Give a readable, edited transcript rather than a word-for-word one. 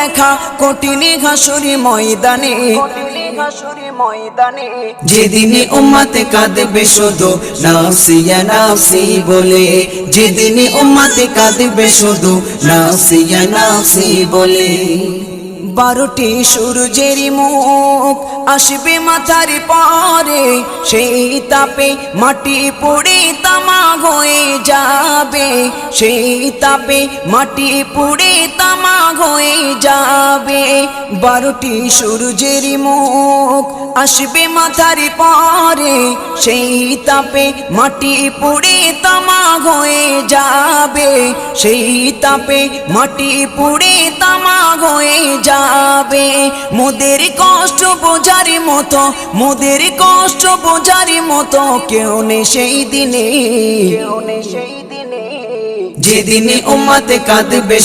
দেখা কঠিন হাসুরি ময়দানে, যেদিনে উম্মতে কাঁদবে শুধু নাফসি ইয়া নাফসি বলে, যেদিনে উম্মতে কাঁদবে শুধু নাফসি ইয়া নাফসি বলে। 12টি সূর্যের মুখ আসবে মাথার পরে, সেই তাপে মাটি পুড়ে তামা হয়ে যাবে, সেই তাপে মাটি পুড়ে তামা হয়ে যাবে। 12টি সূর্যের মুখ আসবে মাথার পরে, সেই তাপে মাটি পুড়ে তামা হয়ে যাবে, সেই তাপে মাটি পুড়ে তামা হয়ে যাবে। মোদের কষ্ট বোঝার মতো, মোদের কষ্ট বোঝার মতো কেউ নেই সেই দিনে, যেদিনে উম্মতে কাঁদবে